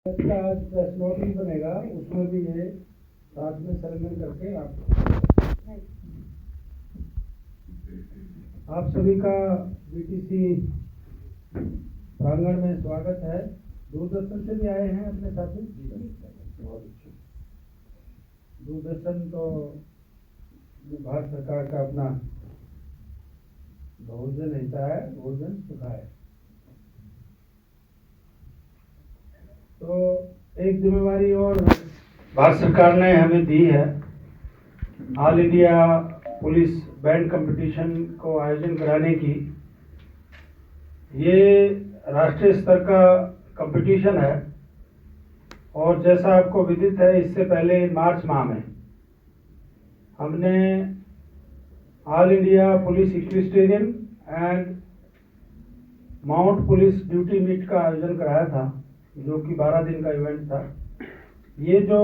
इसका आज press note भी बनेगा, उसमें भी ये साथ में संलग्न करके आप सभी का बीटीसी प्रांगण में स्वागत है। दूरदर्शन से भी आए हैं अपने साथी, बहुत अच्छे। दूरदर्शन तो भारत सरकार का अपना बहुजन हिता है, बहुजन सुखाय। तो एक जिम्मेवारी और भारत सरकार ने हमें दी है, all India police band competition को आयोजन कराने की। ये राष्ट्रीय स्तर का कंपटीशन है और जैसा आपको विदित है, इससे पहले मार्च माह में हमने all India police equestrian and mount police duty meet का आयोजन कराया था, जो कि 12 दिन का इवेंट था। ये जो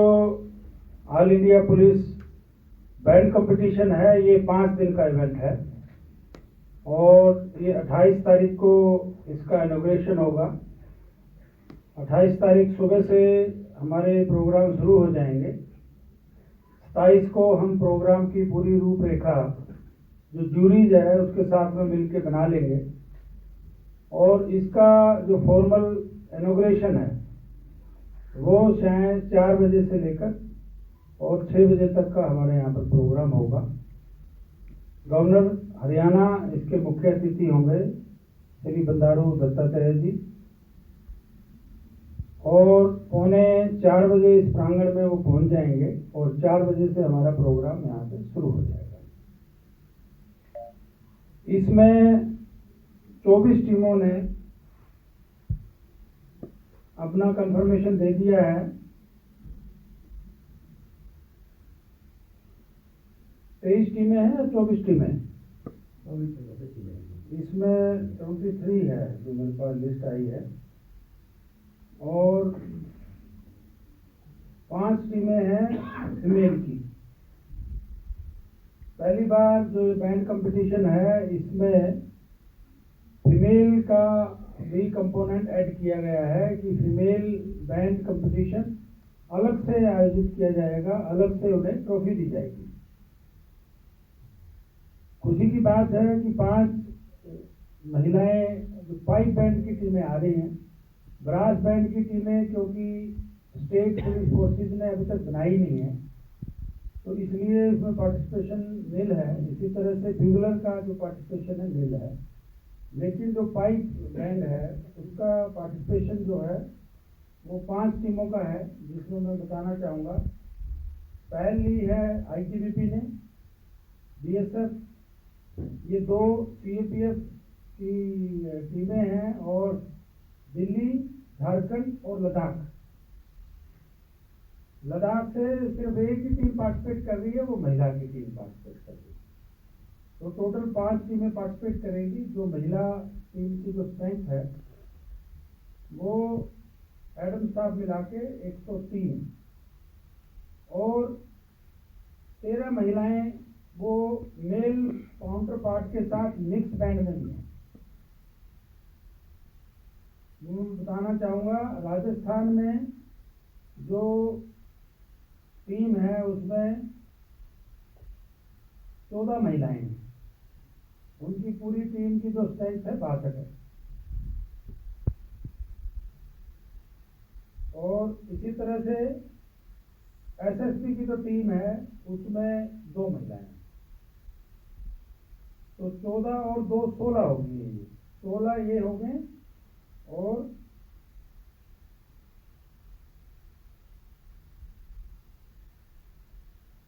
all India police band competition है, ये 5 दिन का इवेंट है और ये 28 तारीख को इसका इनॉग्रेशन होगा। 28 तारीख सुबह से हमारे प्रोग्राम शुरू हो जाएंगे। 27 को हम प्रोग्राम की पूरी रूपरेखा जो जूरीज है उसके साथ में मिलकर बना लेंगे और इसका जो फॉर्मल इनॉग्रेशन है वो शायद 4 बजे से लेकर और 6 बजे तक का हमारे यहाँ पर प्रोग्राम होगा। गवर्नर हरियाणा इसके मुख्य अतिथि होंगे, श्री बंडारू दत्तात्रेय जी, और 3:45 बजे इस प्रांगण में वो पहुंच जाएंगे और 4 बजे से हमारा प्रोग्राम यहाँ पे शुरू हो जाएगा। इसमें 24 टीमों ने अपना कंफर्मेशन दे दिया है। 23 टीमें हैं या 24 टीमें? इसमें 23 है जो मेरे पास लिस्ट आई है और 5 टीमें हैं फीमेल की। पहली बार जो बैंड कंपटीशन है इसमें फीमेल का भी कंपोनेंट ऐड किया गया है कि फीमेल बैंड कंपटीशन अलग से आयोजित किया जाएगा, अलग से उन्हें ट्रॉफी दी जाएगी। खुशी की बात है कि 5 महिलाएं जो पाइप बैंड की टीमें आ रही हैं, ब्रास बैंड की टीमें क्योंकि स्टेट पुलिस फोर्सेज ने अभी तक बनाई नहीं है तो इसलिए इसमें पार्टिसिपेशन नील है। इसी तरह से ब्यूगलर का जो पार्टिसिपेशन है नील है, लेकिन जो पाइप बैंड है उसका पार्टिसिपेशन जो है वो 5 टीमों का है, जिसमें मैं बताना चाहूँगा पहली है ITBP ने, BSF, ये 2 CAPF की टीमें हैं और दिल्ली, झारखंड और लद्दाख से सिर्फ एक ही टीम पार्टिसिपेट कर रही है, वो महिला की टीम पार्टिसिपेट कर रही है। तो टोटल 5 टीमें पार्टिसिपेट करेंगी। जो महिला टीम की जो स्ट्रेंथ है वो एडम साहब मिला के 103 और 13 महिलाएं वो मेल काउंटर पार्ट के साथ मिक्स बैंड में भी है। मैं बताना चाहूँगा राजस्थान में जो टीम है उसमें 14 महिलाएं हैं, उनकी पूरी टीम की जो स्ट्रेंथ है 62 है। और इसी तरह से SSB की जो टीम है उसमें 2 महिलाएं हैं, तो 14 और 2 16 होगी। ये 16 ये हो गए और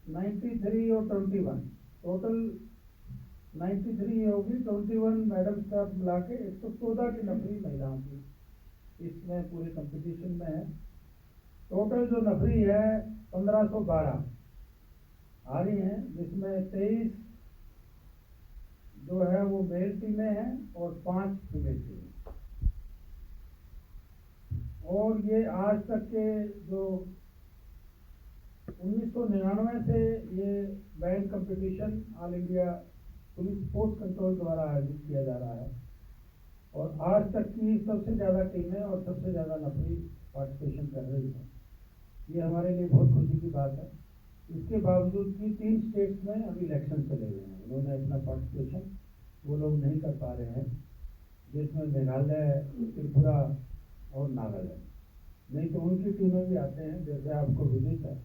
93 और 21 टोटल 93 ये होगी। 21 मैडम स्टाफ मिला के 114 की नफरी महिलाओं की इसमें पूरे कंपटीशन में है। टोटल जो नफरी है 1512 आ रही हैं, जिसमें 23 जो है वो मेल टीमें हैं और 5 फीमेल टीमें। और ये आज तक के जो 1999 से ये band competition all India police sports control द्वारा आयोजित किया जा रहा है और आज तक की सबसे ज़्यादा टीमें और सबसे ज़्यादा नफरी पार्टिसिपेशन कर रही है, ये हमारे लिए बहुत खुशी की बात है। इसके बावजूद कि 3 स्टेट्स में अभी इलेक्शन चले हुए हैं, उन्होंने अपना पार्टिसिपेशन वो लोग नहीं कर पा रहे हैं, जिसमें मेघालय, त्रिपुरा और नागालैंड। नहीं तो उनकी टीमें भी आते हैं, जैसे आपको विदित है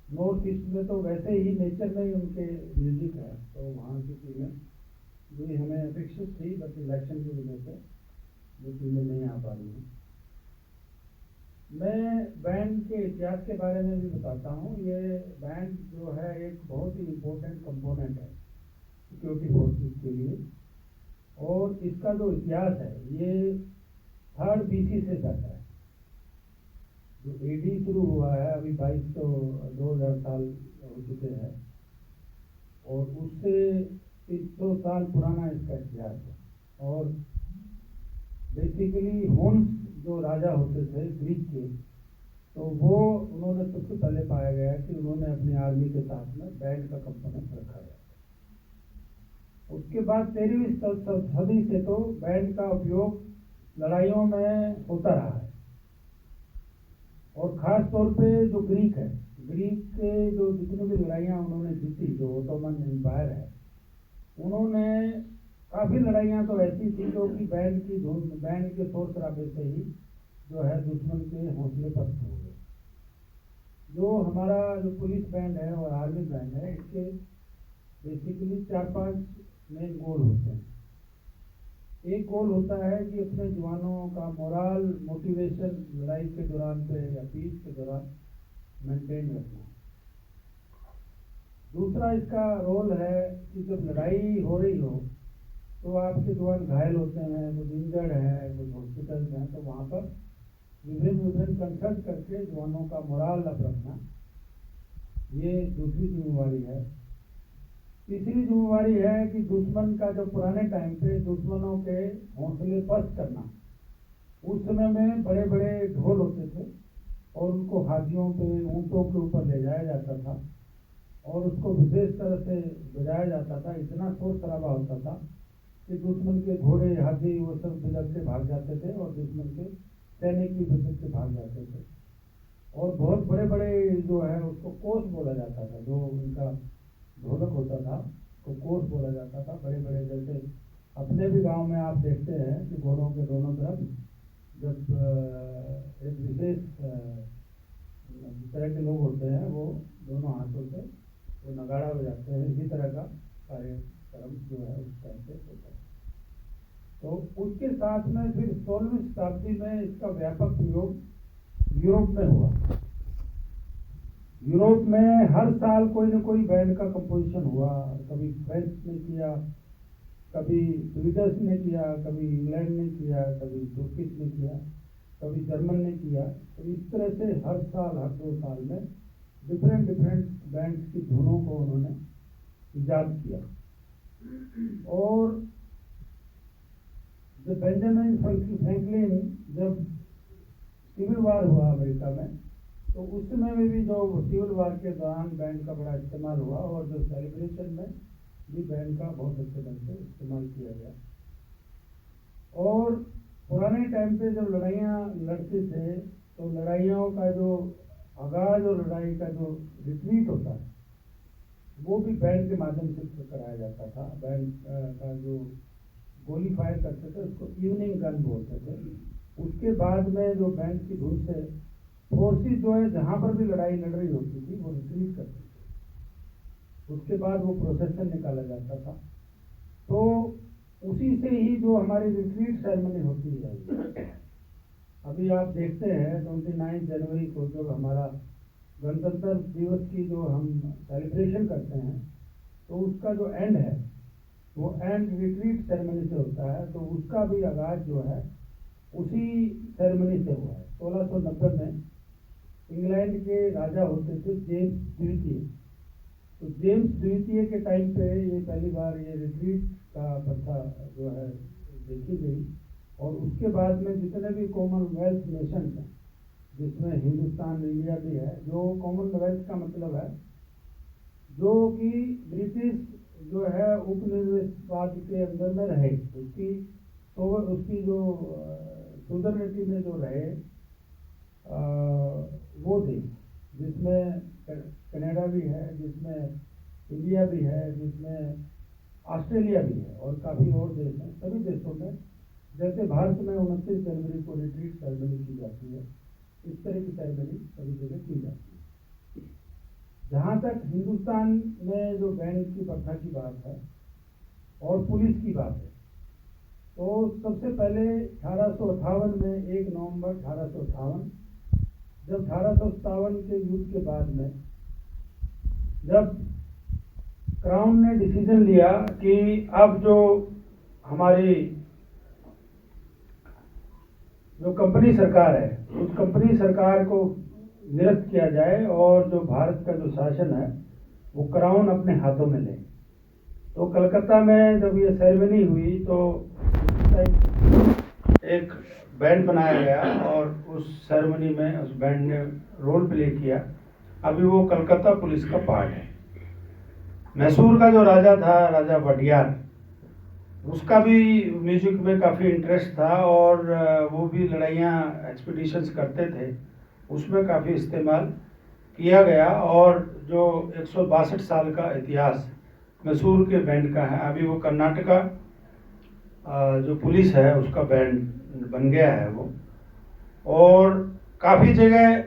नॉर्थ ईस्ट में तो वैसे ही नेचर में ही उनके म्यूजिक है, तो वहाँ की टीमें भी हमें अपेक्षित थी, बट इलेक्शन की वजह से वो टीमें नहीं आ पा रही हैं। मैं बैंड के इतिहास के बारे में भी बताता हूँ। ये बैंड जो है एक बहुत ही इम्पोर्टेंट कंपोनेंट है सिक्योरिटी फोर्सेस के लिए, और इसका जो इतिहास है ये 3rd BC से जाता है। जो AD शुरू हुआ है, अभी 2000 साल हो चुके हैं, और उससे 300 साल पुराना इसका इतिहास है। और बेसिकली हुन्स जो राजा होते थे ग्रीक के, तो वो उन्होंने सबसे पहले पाया गया कि उन्होंने अपनी आर्मी के साथ में बैंड का कंपोनेंट रखा गया। उसके बाद 13वीं सदी से तो बैंड का उपयोग लड़ाइयों में होता रहा है, और ख़ास तौर पे जो ग्रीक है, ग्रीक के जो जितनी भी लड़ाइयाँ उन्होंने जीती, जो ओटोमन एम्पायर है, उन्होंने काफ़ी लड़ाइयाँ तो ऐसी थी जो कि बैंड की धुन, बैंड के शोर शराबे से ही जो है दुश्मन के हौसले पस्त हो गए। जो हमारा जो पुलिस बैंड है और आर्मी बैंड है, इसके बेसिकली 4-5 मेन गोल होते हैं। एक गोल होता है कि अपने जवानों का मोरल, मोटिवेशन लड़ाई के दौरान पे या पीस के दौरान मेंटेन रखना। दूसरा इसका रोल है कि जब लड़ाई हो रही हो तो आपके जवान घायल होते हैं, कुछ इंजर्ड है, कुछ हॉस्पिटल हैं, तो वहाँ पर विभिन्न कंसल्ट करके जवानों का मोरल अप रखना, ये दूसरी जिम्मेवारी है। तीसरी जिम्मेवारी है कि दुश्मन का जो पुराने टाइम पे दुश्मनों के हौसले पस्त करना। उस समय में बड़े बड़े ढोल होते थे और उनको हाथियों पे, ऊँटों के ऊपर ले जाया जाता था और उसको विशेष तरह से बजाया जाता था। इतना शोर शराबा होता था कि दुश्मन के घोड़े, हाथी वो सब बिलक के भाग जाते थे और दुश्मन के सैनिक भी बिलक के भाग जाते थे। और बहुत बड़े बड़े जो है उसको कोस बोला जाता था, जो उनका ढोलक होता था उसको कोस बोला जाता था। बड़े बड़े, जैसे अपने भी गांव में आप देखते हैं कि घोड़ों के दोनों तरफ जब एक विशेष तरह के लोग होते हैं, वो दोनों हाथों से वो नगाड़ा बजाते हैं। इसी तरह का कार्यक्रम जो है उस टाइम पे होता है। तो उसके साथ में फिर 16वीं शताब्दी में इसका व्यापक प्रयोग यूरोप में हुआ। यूरोप में हर साल कोई न कोई बैंड का कंपोजिशन हुआ। कभी फ्रेंच ने किया, कभी स्वीडिश ने किया, कभी इंग्लैंड ने किया, कभी तुर्किश ने किया, कभी जर्मन ने किया। तो इस तरह से हर साल, हर 2 साल में डिफरेंट बैंड्स की धुनों को उन्होंने इजाद किया। और जब बेंजामिन फ्रैंकलिन, जब सिविल वार हुआ अमेरिका में, तो उस समय में भी जो सिविल वार के दौरान बैंड का बड़ा इस्तेमाल हुआ, और जो सेलिब्रेशन में भी बैंड का बहुत अच्छे ढंग से इस्तेमाल किया गया। और पुराने टाइम पे जब लड़ाइयाँ लड़ते थे, तो लड़ाइयों का जो आगाज और लड़ाई का जो रिट्रीट होता है, वो भी बैंड के माध्यम से कराया जाता था। बैंड का जो गोली फायर करते थे उसको इवनिंग गन बोलते थे। उसके बाद में जो बैंड की धुन से फोर्सेस जो है जहाँ पर भी लड़ाई लड़ रही होती थी वो रिट्रीट करती थी। उसके बाद वो प्रोसेशन निकाला जाता था। तो उसी से ही जो हमारी रिट्रीट सेरेमनी होती है, अभी आप देखते हैं 29 जनवरी को जब हमारा गणतंत्र दिवस की जो हम सेलिब्रेशन करते हैं, तो उसका जो एंड है वो एंड रिट्रीट सेरेमनी से होता है। तो उसका भी आगाज जो है उसी सेरेमनी से हुआ है। 1690 में इंग्लैंड के राजा होते थे जेम्स द्वितीय। तो जेम्स द्वितीय के टाइम पे ये पहली बार ये रिट्रीट का प्रथा जो है देखी गई। और उसके बाद में जितने भी कॉमनवेल्थ नेशंस हैं, जिसमें हिंदुस्तान, इंडिया भी है, जो कॉमनवेल्थ का मतलब है जो कि ब्रिटिश जो है उपनिवेशवाद के अंदर में रहे, उसकी जो सुदर्निटी में जो रहे, जिसमें कनाडा भी है, जिसमें इंडिया भी है, जिसमें ऑस्ट्रेलिया भी है और काफ़ी और देश हैं। सभी देशों में जैसे भारत में 29 जनवरी को रिट्रीट सेरेमनी की जाती है, इस तरह की सेरेमनी सभी जगह की जाती है। जहाँ तक हिंदुस्तान में जो बैंड की प्रथा की बात है और पुलिस की बात है, तो सबसे पहले 1858 में 1 नवंबर 1858, जब 1857 के युद्ध के बाद में जब क्राउन ने डिसीजन लिया कि अब जो हमारी जो कंपनी सरकार है, उस कंपनी सरकार को निरस्त किया जाए और जो भारत का जो शासन है वो क्राउन अपने हाथों में ले। तो कलकत्ता में जब ये सेरेमनी हुई तो एक बैंड बनाया गया और उस सेरेमनी में उस बैंड ने रोल प्ले किया। अभी वो कलकत्ता पुलिस का पार्ट है। मैसूर का जो राजा था, राजा वडियार, उसका भी म्यूजिक में काफ़ी इंटरेस्ट था और वो भी लड़ाइयाँ एक्सपीडिशंस करते थे, उसमें काफ़ी इस्तेमाल किया गया। और जो 162 साल का इतिहास मैसूर के बैंड का है, अभी वो कर्नाटका जो पुलिस है उसका बैंड बन गया है वो। और काफ़ी जगह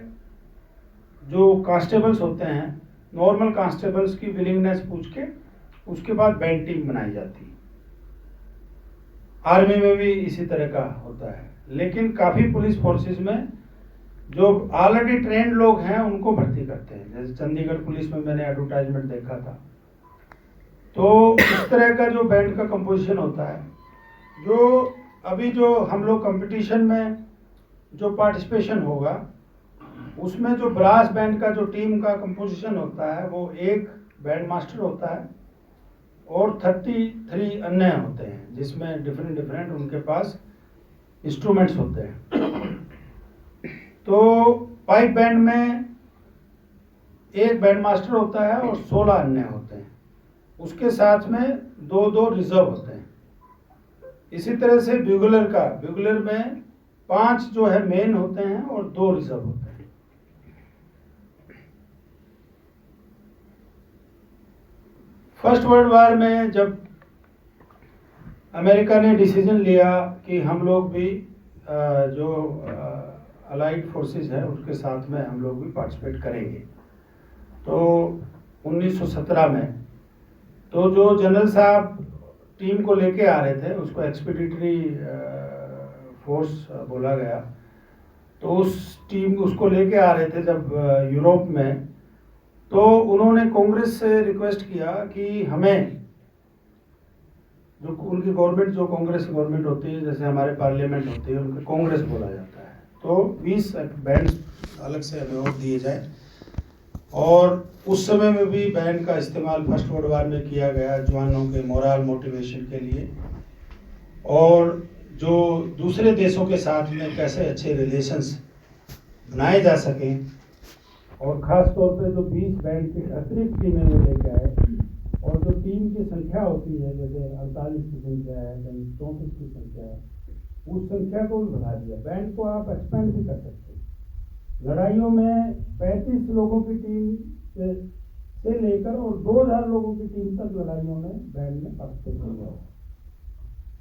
जो कांस्टेबल्स होते हैं, नॉर्मल कांस्टेबल्स की विलिंगनेस पूछ के उसके बाद बैंड टीम बनाई जाती है। आर्मी में भी इसी तरह का होता है, लेकिन काफ़ी पुलिस फोर्सेस में जो ऑलरेडी ट्रेंड लोग हैं उनको भर्ती करते हैं। जैसे चंडीगढ़ पुलिस में मैंने एडवर्टाइजमेंट देखा था। तो इस तरह का जो बैंड का कंपोजिशन होता है, जो अभी जो हम लोग कंपटीशन में जो पार्टिसिपेशन होगा उसमें जो ब्रास बैंड का जो टीम का कंपोजिशन होता है वो एक बैंड मास्टर होता है और 33 अन्य होते हैं, जिसमें डिफरेंट उनके पास इंस्ट्रूमेंट्स होते हैं। तो पाइप बैंड में एक बैंड मास्टर होता है और 16 अन्य होते हैं, उसके साथ में 2 रिजर्व होते हैं। इसी तरह से ब्यूगलर में 5 जो है मेन होते हैं और 2 रिजर्व होते हैं। फर्स्ट वर्ल्ड वार में जब अमेरिका ने डिसीजन लिया कि हम लोग भी जो अलाइड फोर्सेस है उसके साथ में हम लोग भी पार्टिसिपेट करेंगे, तो 1917 में तो जो जनरल साहब टीम को लेके आ रहे थे उसको एक्सपीडिटरी फोर्स बोला गया। तो उस टीम उसको लेके आ रहे थे जब यूरोप में, तो उन्होंने कांग्रेस से रिक्वेस्ट किया कि हमें जो उनकी गवर्नमेंट, जो कांग्रेस गवर्नमेंट होती है, जैसे हमारे पार्लियामेंट होती है, उनको कांग्रेस बोला जाता है, तो 20 बैंड अलग से हमें और दिए जाए। और उस समय में भी बैंड का इस्तेमाल फर्स्ट वर्ल्ड वार में किया गया जवानों के मोरल मोटिवेशन के लिए, और जो दूसरे देशों के साथ में कैसे अच्छे रिलेशंस बनाए जा सकें। और ख़ास तौर पे जो 20 बैंड की अतिरिक्त टीमें वो लेके आए, और जो टीम की संख्या होती है, जैसे 48 की संख्या है, कहीं 34 की संख्या है, उस संख्या को भी बढ़ा दिया। बैंड को आप एक्सपेंड भी कर सकते हैं। लड़ाइयों में 35 लोगों की टीम से लेकर और 2000 लोगों की टीम तक लड़ाइयों में बैंड में पार्टिसिपेट हुआ।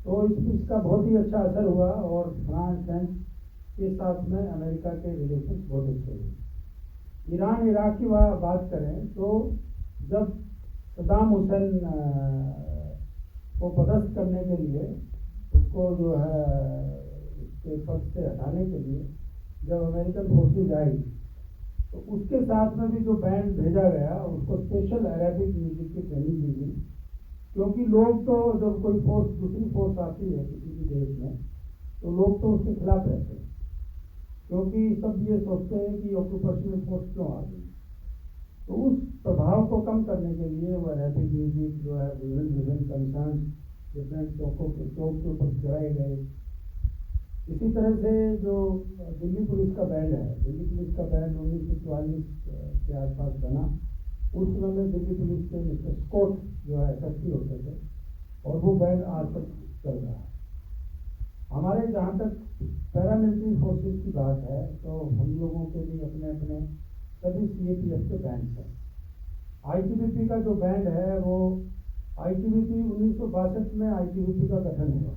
तो इसका बहुत ही अच्छा असर हुआ और फ्रांस के साथ में अमेरिका के रिलेशन बहुत अच्छे हुए। ईरान इराक की बात करें तो जब सद्दाम हुसैन को पदस्थ करने के लिए, उसको जो है उसके पद से हटाने के लिए जब अमेरिकन फोर्सेज आई, तो उसके साथ में भी जो बैंड भेजा गया उसको स्पेशल अरेबिक म्यूजिक की ट्रेनिंग दी गई। क्योंकि लोग तो जब कोई फोर्स, दूसरी फोर्स आती है किसी भी देश में, तो लोग तो उसके खिलाफ रहते हैं, क्योंकि सब ये सोचते हैं कि ऑक्यूपेशनल फोर्स क्यों आ गई। तो उस प्रभाव को कम करने के लिए वो अरेबिक म्यूजिक जो है विभिन्न कंसर्न डिफरेंट चौक के ऊपर चढ़ाए गए। इसी तरह से जो दिल्ली पुलिस का बैंड है, दिल्ली पुलिस का बैंड 1944 के आसपास बना। उस समय में दिल्ली पुलिस के मिस्टर स्कॉट जो है SSP होते थे, और वो बैंड आज तक चल रहा है। हमारे जहाँ तक पैरामिलिट्री फोर्सेस की बात है, तो हम लोगों के भी अपने अपने सभी CAPF के बैंड हैं। ITBP का जो बैंड है वो ITBP 1962 में ITBP का गठन हुआ,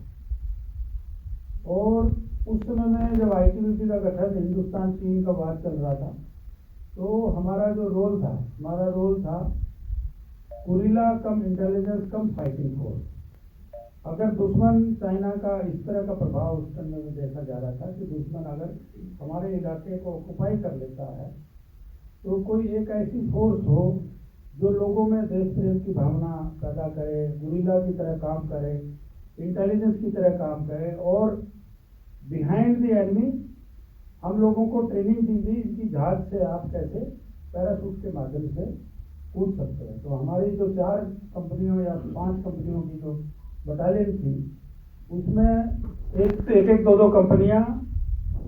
और उस समय में जब ITBP का गठन हिंदुस्तान चीन का वार चल रहा था, तो हमारा रोल था गुरिल्ला कम इंटेलिजेंस कम फाइटिंग फोर्स। अगर दुश्मन चाइना का इस तरह का प्रभाव उस समय में देखा जा रहा था कि दुश्मन अगर हमारे इलाके को ऑक्युपाई कर लेता है, तो कोई एक ऐसी फोर्स हो जो लोगों में देश प्रेम की भावना पैदा करे, गुरिल्ला की तरह काम करे, इंटेलिजेंस की तरह काम करे, और बिहाइंड द एनिमी हम लोगों को ट्रेनिंग दी गई कि जहाज से आप कैसे पैराशूट के माध्यम से कूद सकते हैं। तो हमारी जो 4 कंपनियों या 5 कंपनियों की जो बटालियन थी, उसमें एक 2 कंपनियां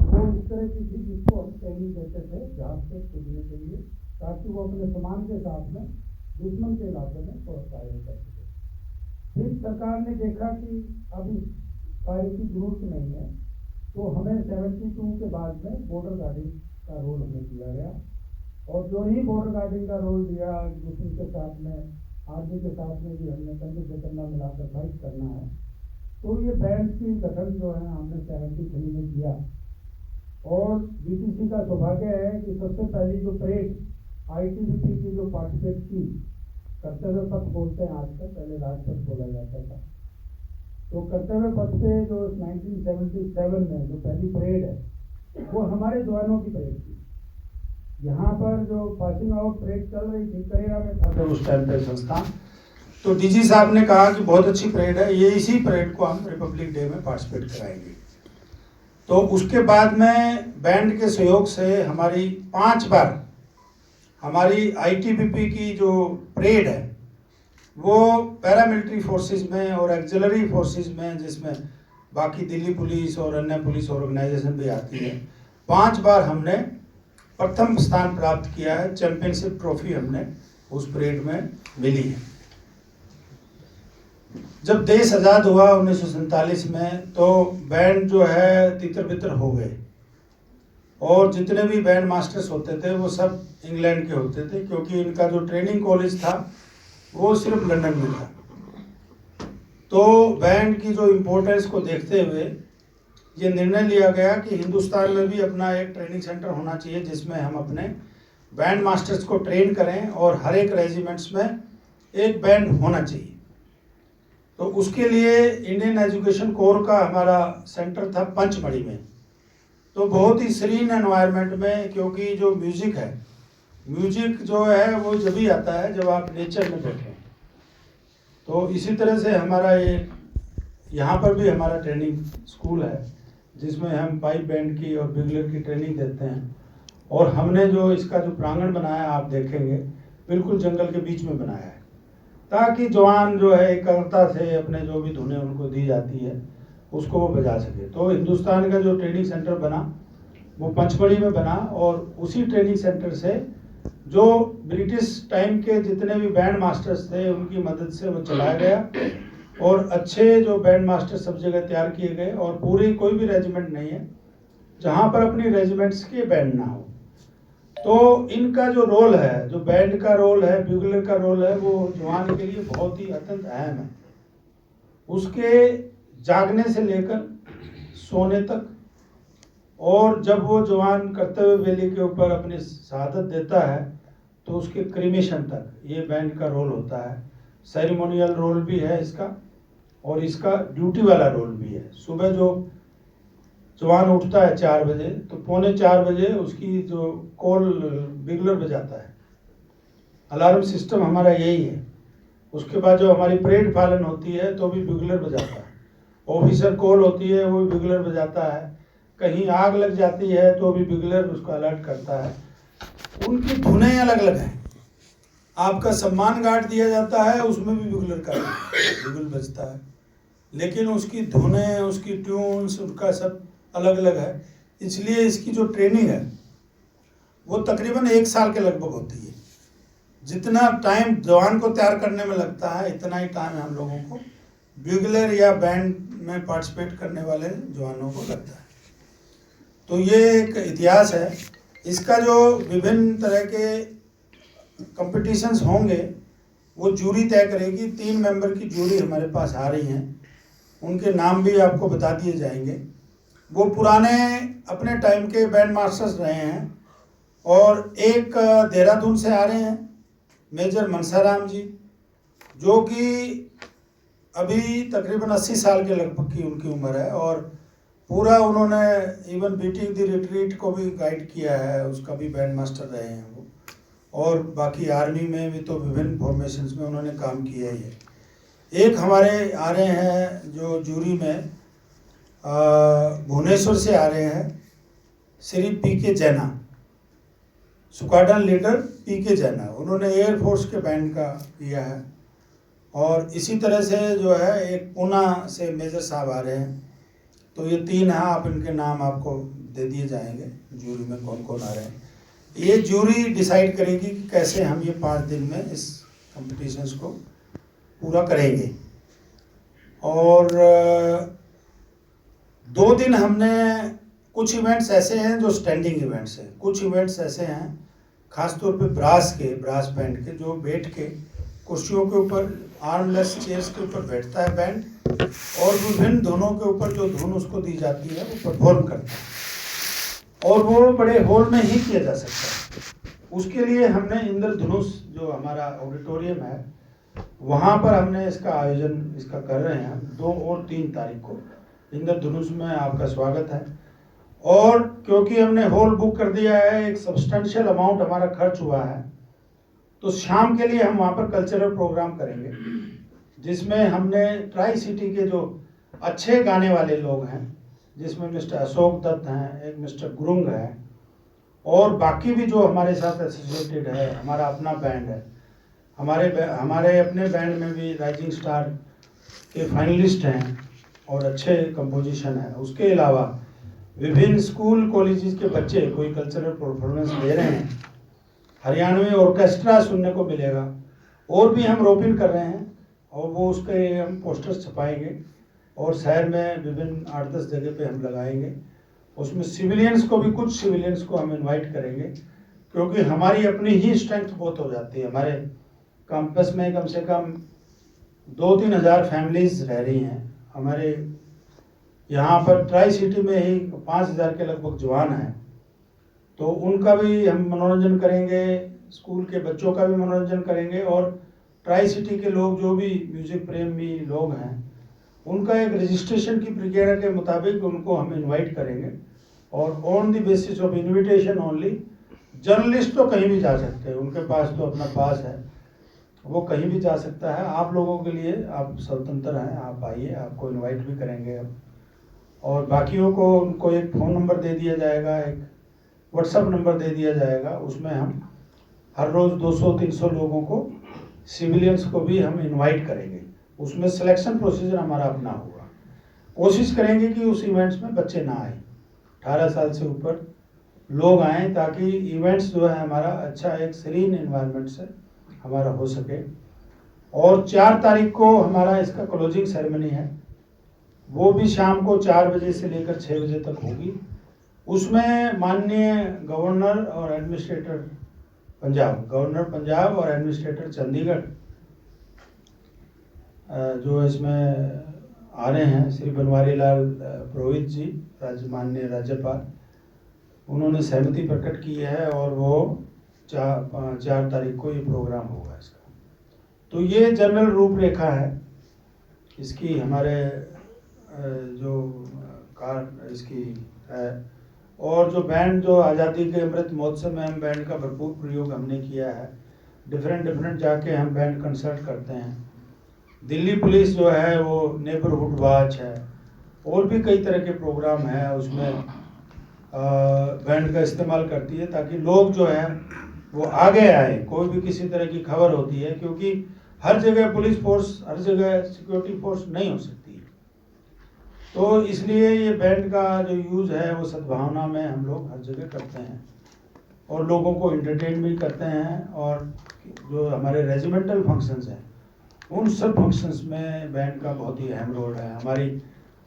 वो इस तरह की थी जिसको हम ट्रेनिंग देते थे जहाज से कूदने के लिए, ताकि वो अपने सामान के साथ में दुश्मन के इलाके में कार्य कर सके। फिर सरकार ने देखा कि अब इस कार्य की जरूरत नहीं है, तो हमें 72 के बाद में बॉर्डर गार्डिंग का रोल हमें दिया गया, और जो ही बॉर्डर गार्डिंग का रोल दिया, दुश्मन के साथ में आर्मी के साथ में भी हमने कंधे से कंधा मिलाकर फाइट करना है, तो ये बैंड की गठन जो है हमने 73 में किया। और BTC का सौभाग्य है कि सबसे पहली जो परेड ITBP की जो पार्टिसिपेट की, कर्तव्य पथ बोलते हैं आजकल, पहले राजपथ बोला जाता था, तो कर्तव्य पथ पे जो 1977 में जो पहली परेड है वो हमारे जवानों की परेड थी। यहाँ पर जो पासिंग आउट परेड चल रही थी, करेरा में था उस टाइम पे संस्थान, तो DG साहब ने कहा कि बहुत अच्छी परेड है, ये इसी परेड को हम रिपब्लिक डे में पार्टिसिपेट कराएंगे। तो उसके बाद में बैंड के सहयोग से हमारी 5 बार हमारी ITBP की जो परेड है वो पैरामिलिट्री फोर्सेस में और एक्सिलरी फोर्सेस में, जिसमें बाकी दिल्ली पुलिस और अन्य पुलिस ऑर्गेनाइजेशन भी आती है, 5 बार हमने प्रथम स्थान प्राप्त किया है। चैंपियनशिप ट्रॉफी हमने उस परेड में मिली है। जब देश आज़ाद हुआ 1947 में, तो बैंड जो है तितर बितर हो गए, और जितने भी बैंड मास्टर्स होते थे वो सब इंग्लैंड के होते थे, क्योंकि इनका जो ट्रेनिंग कॉलेज था वो सिर्फ लंदन में था। तो बैंड की जो इम्पोर्टेंस को देखते हुए ये निर्णय लिया गया कि हिंदुस्तान में भी अपना एक ट्रेनिंग सेंटर होना चाहिए, जिसमें हम अपने बैंड मास्टर्स को ट्रेन करें, और हर एक रेजिमेंट्स में एक बैंड होना चाहिए। तो उसके लिए इंडियन एजुकेशन कोर का हमारा सेंटर था पंचमढ़ी में। तो बहुत ही सीरीन एनवायरनमेंट में, क्योंकि जो म्यूजिक जो है वो जब भी आता है जब आप नेचर में बैठें। तो इसी तरह से हमारा ये यहाँ पर भी हमारा ट्रेनिंग स्कूल है, जिसमें हम पाइप बैंड की और बिगलर की ट्रेनिंग देते हैं। और हमने जो इसका जो प्रांगण बनाया आप देखेंगे, बिल्कुल जंगल के बीच में बनाया है, ताकि जवान जो है एकाग्रता से अपने जो भी धुनें उनको दी जाती है उसको वो बजा सके। तो हिंदुस्तान का जो ट्रेनिंग सेंटर बना वो पंचमढ़ी में बना, और उसी ट्रेनिंग सेंटर से जो ब्रिटिश टाइम के जितने भी बैंड मास्टर्स थे उनकी मदद से वो चलाया गया, और अच्छे जो बैंड मास्टर सब जगह तैयार किए गए। और पूरी कोई भी रेजिमेंट नहीं है जहाँ पर अपनी रेजिमेंट्स के बैंड ना हो। तो इनका जो रोल है, जो बैंड का रोल है, ब्यूगलर का रोल है, वो जवान के लिए बहुत ही अत्यंत अहम है। उसके जागने से लेकर सोने तक, और जब वो जवान कर्तव्य वेली के ऊपर अपनी शहादत देता है तो उसके क्रिमेशन तक ये बैंड का रोल होता है। सेरेमोनियल रोल भी है इसका, और इसका ड्यूटी वाला रोल भी है। सुबह जो जवान उठता है 4 बजे, तो 3:45 बजे उसकी जो कॉल बिगलर बजाता है। अलार्म सिस्टम हमारा यही है। उसके बाद जो हमारी परेड पालन होती है तो भी बिगलर बजाता है। ऑफिसर कॉल होती है वो भी बिगलर बजाता है। कहीं आग लग जाती है तो भी बिगलर उसको अलर्ट करता है। उनकी धुनें अलग अलग हैं। आपका सम्मान गार्ड दिया जाता है, उसमें भी बिगुल बजता है, लेकिन उसकी धुनें, उसकी ट्यून्स, उनका सब अलग अलग है। इसलिए इसकी जो ट्रेनिंग है वो तकरीबन 1 साल के लगभग होती है। जितना टाइम जवान को तैयार करने में लगता है, इतना ही टाइम हम लोगों को ब्यूगलर या बैंड में पार्टिसिपेट करने वाले जवानों को लगता है। तो ये एक इतिहास है। इसका जो विभिन्न तरह के कंपटीशंस होंगे वो जूरी तय करेगी। 3 मेंबर की जूरी हमारे पास आ रही हैं, उनके नाम भी आपको बता दिए जाएंगे। वो पुराने अपने टाइम के बैंड मास्टर्स रहे हैं और एक देहरादून से आ रहे हैं मेजर मनसाराम जी, जो कि अभी तकरीबन 80 साल के लगभग की उनकी उम्र है और पूरा उन्होंने इवन बीटिंग द रिट्रीट को भी गाइड किया है, उसका भी बैंड मास्टर रहे हैं वो। और बाकी आर्मी में भी तो विभिन्न फॉर्मेशंस में उन्होंने काम किया ही है। एक हमारे आ रहे हैं जो जूरी में भुवनेश्वर से आ रहे हैं श्री पी.के. जैना, स्क्वाड्रन लीडर पी.के. जैना, उन्होंने एयरफोर्स के बैंड का किया है। और इसी तरह से जो है एक पूना से मेजर साहब आ रहे हैं। तो ये 3 हैं, आप इनके नाम आपको दे दिए जाएंगे जूरी में कौन कौन आ रहे हैं। ये जूरी डिसाइड करेगी कि कैसे हम ये 5 दिन में इस कंपटीशंस को पूरा करेंगे। और 2 दिन हमने कुछ इवेंट्स ऐसे हैं जो स्टैंडिंग इवेंट्स हैं, कुछ इवेंट्स ऐसे हैं खासतौर पे ब्रास बैंड के, जो बैठ के कुर्सियों के ऊपर आर्मलेस चेयर्स के ऊपर बैठता है बैंड और विभिन्न धुनों के ऊपर जो धुन उसको दी जाती है वो परफॉर्म करता है और वो बड़े हॉल में ही किया जा सकता है। उसके लिए हमने इंद्रधनुष जो हमारा ऑडिटोरियम है वहाँ पर हमने इसका आयोजन इसका कर रहे हैं। 2 और 3 तारीख को इंद्रधनुष में आपका स्वागत है। और क्योंकि हमने हॉल बुक कर दिया है, एक सब्सटेंशियल अमाउंट हमारा खर्च हुआ है, तो शाम के लिए हम वहाँ पर कल्चरल प्रोग्राम करेंगे जिसमें हमने ट्राई सिटी के जो अच्छे गाने वाले लोग हैं, जिसमें मिस्टर अशोक दत्त हैं, एक मिस्टर गुरुंग है और बाकी भी जो हमारे साथ एसोसिएटेड है, हमारा अपना बैंड है। हमारे अपने बैंड में भी राइजिंग स्टार के फाइनलिस्ट हैं और अच्छे कंपोजिशन है। उसके अलावा विभिन्न स्कूल कॉलेजेस के बच्चे कोई कल्चरल परफॉर्मेंस दे रहे हैं, हरियाणवी ऑर्केस्ट्रा सुनने को मिलेगा। और भी हम रोपिन कर रहे हैं और वो उसके हम पोस्टर्स छपाएंगे और शहर में विभिन्न 8-10 जगह पे हम लगाएंगे। उसमें सिविलियंस को भी, कुछ सिविलियंस को हम इनवाइट करेंगे क्योंकि हमारी अपनी ही स्ट्रेंथ बहुत हो जाती है। हमारे कैंपस में कम से कम 2-3 हज़ार फैमिलीज रह रही हैं। हमारे यहाँ पर ट्राई सिटी में ही 5,000 के लगभग जवान हैं, तो उनका भी हम मनोरंजन करेंगे, स्कूल के बच्चों का भी मनोरंजन करेंगे और ट्राई सिटी के लोग जो भी म्यूज़िक प्रेमी लोग हैं उनका एक रजिस्ट्रेशन की प्रक्रिया के मुताबिक उनको हम इनवाइट करेंगे। और on the basis of invitation only, journalist तो कहीं भी जा सकते हैं, उनके पास तो अपना पास है, वो कहीं भी जा सकता है। आप लोगों के लिए आप स्वतंत्र हैं, आप आइए, आपको इनवाइट भी करेंगे हम। और बाकियों को उनको एक फ़ोन नंबर दे दिया जाएगा, एक व्हाट्सएप नंबर दे दिया जाएगा, उसमें हम हर रोज़ 200-300 लोगों को, सिविलियंस को भी हम इनवाइट करेंगे। उसमें सिलेक्शन प्रोसीजर हमारा अपना होगा। कोशिश करेंगे कि उस इवेंट्स में बच्चे ना आए, 18 साल से ऊपर लोग आएँ, ताकि इवेंट्स जो है हमारा अच्छा एक सीरीन एनवायरनमेंट से हमारा हो सके। और 4 तारीख को हमारा इसका क्लोजिंग सेरेमनी है, वो भी शाम को 4 बजे से लेकर 6 बजे तक होगी। उसमें माननीय गवर्नर और एडमिनिस्ट्रेटर पंजाब और एडमिनिस्ट्रेटर चंडीगढ़ जो इसमें आ रहे हैं, श्री बनवारी लाल पुरोहित जी, माननीय राज्यपाल, उन्होंने सहमति प्रकट की है और वो 4 तारीख को ये प्रोग्राम होगा इसका। तो ये जनरल रूपरेखा है इसकी, हमारे जो इसकी है। और जो बैंड, जो आज़ादी के अमृत महोत्सव में हम बैंड का भरपूर प्रयोग हमने किया है, डिफरेंट जाके हम बैंड कंसर्ट करते हैं। दिल्ली पुलिस जो है वो नेबरहुड वॉच है, और भी कई तरह के प्रोग्राम हैं, उसमें बैंड का इस्तेमाल करती है ताकि लोग जो है वो आगे आए। कोई भी किसी तरह की खबर होती है, क्योंकि हर जगह पुलिस फोर्स, हर जगह सिक्योरिटी फोर्स नहीं हो सकती, तो इसलिए ये बैंड का जो यूज़ है वो सद्भावना में हम लोग हर जगह करते हैं और लोगों को एंटरटेन भी करते हैं। और जो हमारे रेजिमेंटल फंक्शंस हैं उन सब फंक्शंस में बैंड का बहुत ही अहम रोल है। हमारी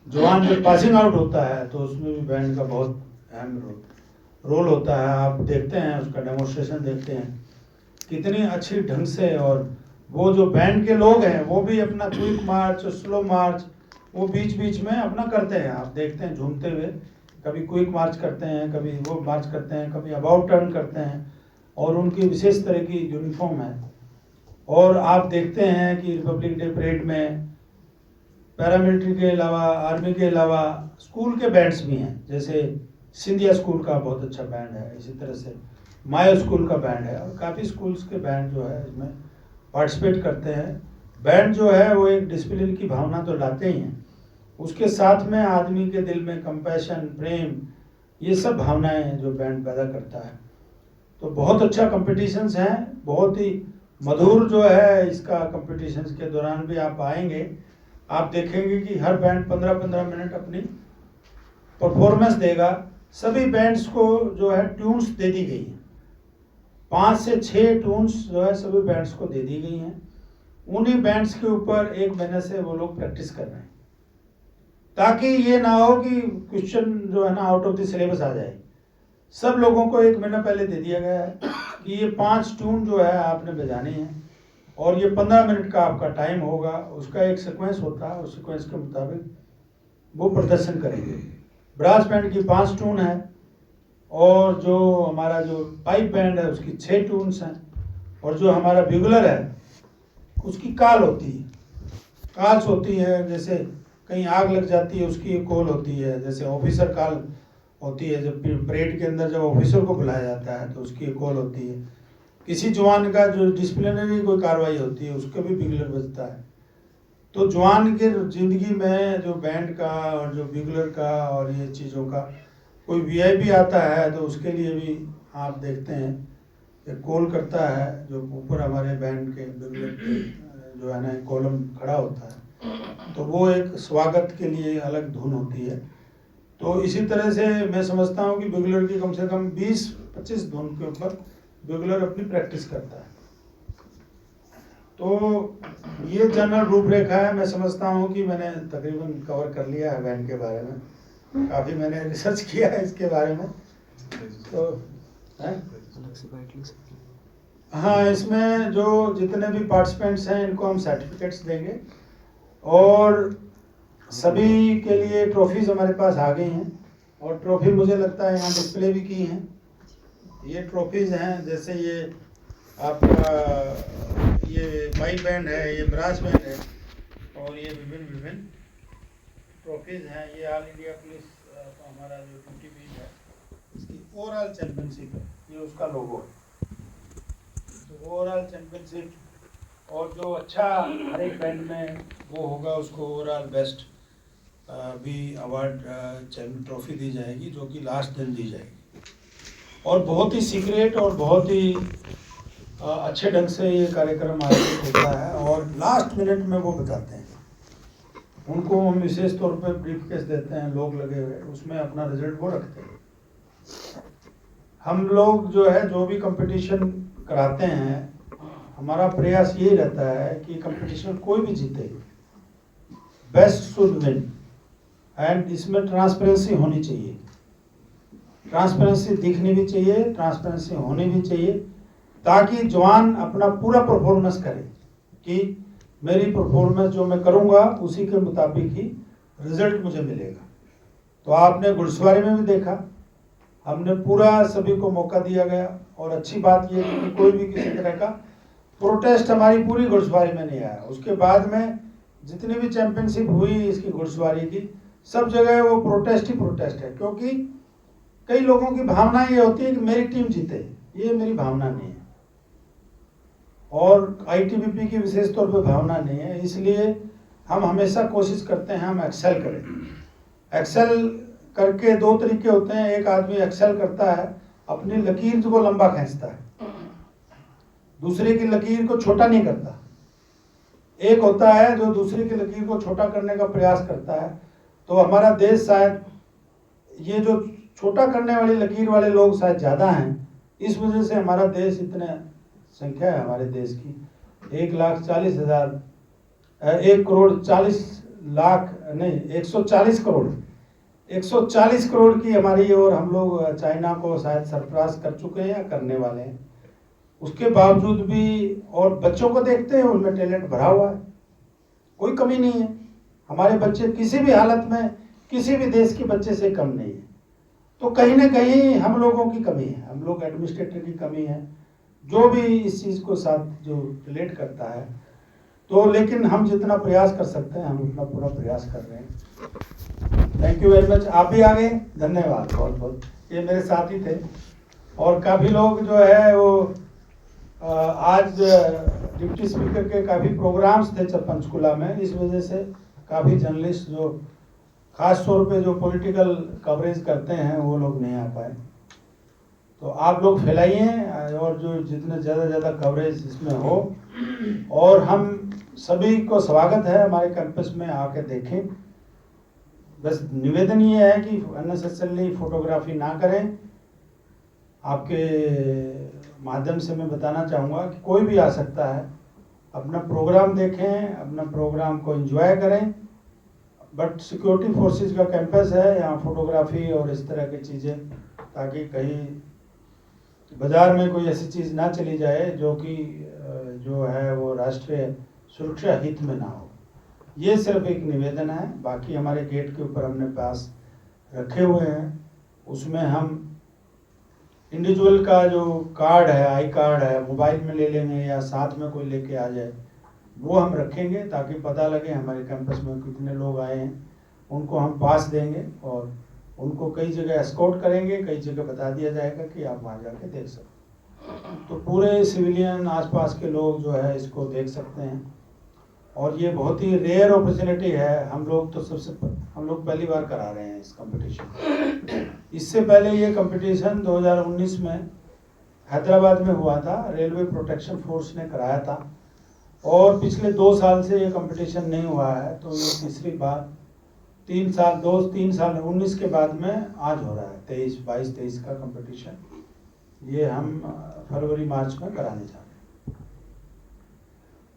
जवान जब पासिंग आउट होता है तो उसमें भी बैंड का बहुत अहम रोल। रोल होता है, आप देखते हैं उसका डेमोन्स्ट्रेशन देखते हैं कितनी अच्छी ढंग से, और वो जो बैंड के लोग हैं वो भी अपना क्विक मार्च, स्लो मार्च वो बीच बीच में अपना करते हैं, आप देखते हैं झूमते हुए, कभी क्विक मार्च करते हैं, कभी वो मार्च करते हैं, कभी अबाउट टर्न करते हैं, और उनकी विशेष तरह की यूनिफॉर्म है। और आप देखते हैं कि रिपब्लिक डे परेड में पैरामिलिट्री के अलावा, आर्मी के अलावा स्कूल के बैंड्स भी हैं, जैसे सिंधिया स्कूल का बहुत अच्छा बैंड है, इसी तरह से मायो स्कूल का बैंड है, और काफ़ी स्कूल्स के बैंड जो है इसमें पार्टिसिपेट करते हैं। बैंड जो है वो एक डिसिप्लिन की भावना तो लाते ही हैं, उसके साथ में आदमी के दिल में कंपैशन, प्रेम, ये सब भावनाएं जो बैंड पैदा करता है। तो बहुत अच्छा कंपटीशंस हैं, बहुत ही मधुर जो है इसका कंपटीशंस के दौरान भी आप आएंगे, आप देखेंगे कि हर बैंड 15-15 मिनट अपनी परफॉर्मेंस देगा। सभी बैंड्स को जो है ट्यून्स दे दी गई हैं, 5 से 6 ट्यून्स जो है सभी बैंड्स को दे दी गई हैं। उन्हीं बैंड्स के ऊपर 1 महीने से वो लोग प्रैक्टिस कर रहे हैं, ताकि ये ना हो कि क्वेश्चन जो है ना आउट ऑफ द सिलेबस आ जाए। सब लोगों को 1 महीना पहले दे दिया गया है कि ये 5 ट्यून जो है आपने बजानी है, और ये 15 मिनट का आपका टाइम होगा, उसका एक सीक्वेंस होता है, उस सीक्वेंस के मुताबिक वो प्रदर्शन करेंगे। ब्रास बैंड की 5 ट्यून है, और जो हमारा जो पाइप बैंड है उसकी 6 ट्यून्स हैं, और जो हमारा ब्यूगलर है उसकी काल होती है, काल्स होती है, जैसे कहीं आग लग जाती है उसकी एक कॉल होती है, जैसे ऑफिसर कॉल होती है, जब परेड के अंदर जब ऑफिसर को बुलाया जाता है तो उसकी एक कॉल होती है। किसी जवान का जो डिसिप्लिनरी कोई कार्रवाई होती है उसका भी बिगलर बजता है। तो जवान के ज़िंदगी में जो बैंड का और जो बिगलर का और ये चीज़ों का कोई वीआईपी आता है तो उसके लिए भी आप देखते हैं कि कॉल करता है, जो ऊपर हमारे बैंड के बिगलर के जो है ना कॉलम खड़ा होता है, तो वो एक स्वागत के लिए अलग धुन होती है। तो इसी तरह से मैं समझता हूँ कि बिगलर की कम से कम 20-25 धुन के ऊपर बिगलर अपनी प्रैक्टिस करता है। तो ये जनरल रूपरेखा है। मैं समझता हूँ कि मैंने तकरीबन कवर कर लिया है बैंड के बारे में, काफ़ी मैंने रिसर्च किया है इसके बारे में। तो हाँ, इसमें जो जितने भी पार्टिसिपेंट्स हैं इनको हम सर्टिफिकेट्स देंगे, और सभी के लिए ट्रॉफीज हमारे पास आ गई हैं, और ट्रॉफी मुझे लगता है यहाँ डिस्प्ले भी की हैं। ये ट्रॉफीज हैं, जैसे ये आपका ये पाइप बैंड है, ये ब्रास बैंड है, और ये विभिन्न ट्रॉफीज हैं। ये ऑल इंडिया पुलिस का हमारा जो ड्यूटी बीट है इसकी ओवरऑल चैम्पियनशिप है, ये उसका लोगो है। तो ओवरऑल चैम्पियनशिप, और जो अच्छा हर एक बैंड में वो होगा उसको ओवरऑल बेस्ट भी अवार्ड ट्रॉफी दी जाएगी, जो कि लास्ट दिन दी जाएगी। और बहुत ही सीक्रेट और बहुत ही अच्छे ढंग से ये कार्यक्रम आयोजित होता है, और लास्ट मिनट में वो बताते हैं, उनको हम विशेष तौर पे ब्रीफकेस देते हैं, लोग लगे हुए उसमें अपना रिजल्ट वो रखते हैं। हम लोग जो है जो भी कंपटीशन कराते हैं, हमारा प्रयास यही रहता है कि कंपटीशन कोई भी जीते, बेस्ट शुड विन, एंड इसमें ट्रांसपेरेंसी होनी चाहिए, ट्रांसपेरेंसी दिखनी भी चाहिए, ट्रांसपेरेंसी होनी भी चाहिए, ताकि जवान अपना पूरा परफॉर्मेंस करे कि मेरी परफॉर्मेंस जो मैं करूंगा उसी के मुताबिक ही रिजल्ट मुझे मिलेगा। तो आपने घुड़सवारी में भी देखा, हमने पूरा सभी को मौका दिया गया, और अच्छी बात यह थी कि कोई भी किसी तरह का प्रोटेस्ट हमारी पूरी घुड़सवारी में नहीं आया। उसके बाद में जितनी भी चैंपियनशिप हुई इसकी घुड़सवारी की, सब जगह वो प्रोटेस्ट ही प्रोटेस्ट है, क्योंकि कई लोगों की भावना ये होती है कि मेरी टीम जीते, ये मेरी भावना नहीं है, और आईटीबीपी की विशेष तौर पर भावना नहीं है। इसलिए हम हमेशा कोशिश करते हैं हम एक्सेल करें। एक्सेल करके 2 तरीके होते हैं, एक आदमी एक्सेल करता है अपनी लकीर को लंबा खींचता है, दूसरे की लकीर को छोटा नहीं करता। एक होता है जो दूसरे की लकीर को छोटा करने का प्रयास करता है। तो हमारा देश शायद ये जो छोटा करने वाली लकीर वाले लोग शायद ज़्यादा हैं, इस वजह से हमारा देश इतने संख्या है हमारे देश की 1,40,000 1,40,00,000 नहीं 140 करोड़ 140 करोड़ की हमारी, और हम लोग चाइना को शायद सरफराज कर चुके हैं या करने वाले हैं। उसके बावजूद भी, और बच्चों को देखते हैं उनमें टैलेंट भरा हुआ है, कोई कमी नहीं है। हमारे बच्चे किसी भी हालत में किसी भी देश के बच्चे से कम नहीं है। तो कहीं ना कहीं हम लोगों की कमी है, हम लोग एडमिनिस्ट्रेटर की कमी है, जो भी इस चीज़ को साथ जो रिलेट करता है। तो लेकिन हम जितना प्रयास कर सकते हैं हम उतना पूरा प्रयास कर रहे हैं। Thank you very much. आप भी आगे धन्यवाद बहुत बहुत। ये मेरे साथी थे, और काफ़ी लोग जो है वो आज डिप्टी स्पीकर के काफ़ी प्रोग्राम्स थे पंचकुला में, इस वजह से काफ़ी जर्नलिस्ट जो खास तौर पे जो पॉलिटिकल कवरेज करते हैं वो लोग नहीं आ पाए। तो आप लोग फैलाइए, और जो जितने ज़्यादा कवरेज इसमें हो, और हम सभी को स्वागत है हमारे कैंपस में, आके देखें। बस निवेदन ये है कि अननेसेसरली फोटोग्राफी ना करें। आपके माध्यम से मैं बताना चाहूँगा कि कोई भी आ सकता है, अपना प्रोग्राम देखें, अपना प्रोग्राम को एंजॉय करें, बट सिक्योरिटी फोर्सेस का कैंपस है, यहाँ फोटोग्राफी और इस तरह की चीज़ें, ताकि कहीं बाज़ार में कोई ऐसी चीज़ ना चली जाए जो कि जो है वो राष्ट्रीय सुरक्षा हित में ना हो। ये सिर्फ एक निवेदन है। बाकी हमारे गेट के ऊपर हमने पास रखे हुए हैं, उसमें हम इंडिविजुअल का जो कार्ड है, आई कार्ड है, मोबाइल में ले लेंगे या साथ में कोई लेके आ जाए, वो हम रखेंगे ताकि पता लगे हमारे कैंपस में कितने लोग आए हैं। उनको हम पास देंगे और उनको कई जगह एस्कॉर्ट करेंगे, कई जगह बता दिया जाएगा कि आप वहाँ जाके देख सकते। तो पूरे सिविलियन आसपास के लोग जो है इसको देख सकते हैं, और ये बहुत ही रेयर अपॉर्चुनिटी है। हम लोग पहली बार करा रहे हैं इस कंपटीशन। इससे पहले ये कंपटीशन 2019 में हैदराबाद में हुआ था, रेलवे प्रोटेक्शन फोर्स ने कराया था, और पिछले 2 साल से ये कंपटीशन नहीं हुआ है। तो ये तीसरी बार 3 साल 19 के बाद में आज हो रहा है 22-23 का कंपटीशन। ये हम फरवरी मार्च में कराने जा रहे हैं।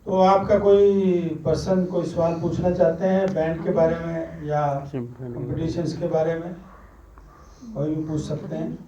तो आपका कोई पर्सन कोई सवाल पूछना चाहते हैं बैंड के बारे में या कंपटीशंस के बारे में, कोई भी पूछ सकते हैं।